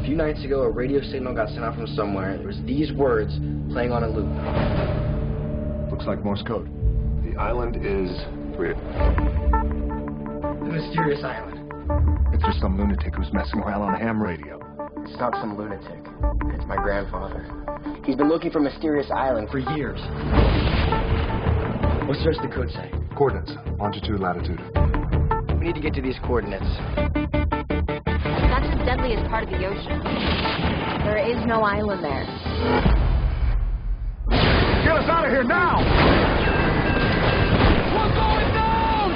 few nights ago, a radio signal got sent out from somewhere. There was these words playing on a loop. Looks like Morse code. The island is real. The mysterious island. It's just some lunatic who's messing around on a ham radio. It's not some lunatic. It's my grandfather. He's been looking for Mysterious Island for years. What's the rest of the code say? Coordinates, longitude, latitude. We need to get to these coordinates. That's as deadly as part of the ocean. There is no island there. Get us out of here now! We're going down!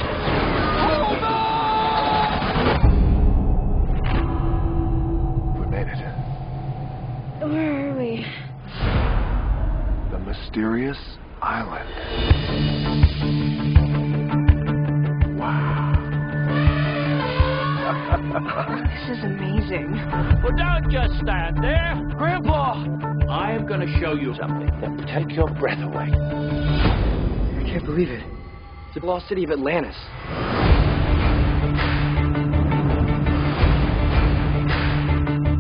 Hold on! We made it. Where are we? The mysterious island. Wow. This is amazing. Well, don't just stand there. Grandpa, I am going to show you something that will take your breath away. I can't believe it. It's the lost city of Atlantis.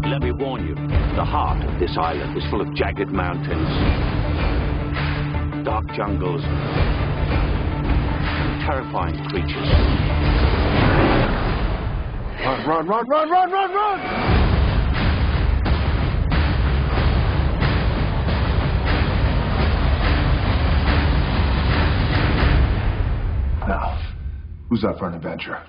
Let me warn you, the heart of this island is full of jagged mountains, dark jungles, terrifying creatures. Run, run, run, run, run, run, run! Now, who's up for an adventure?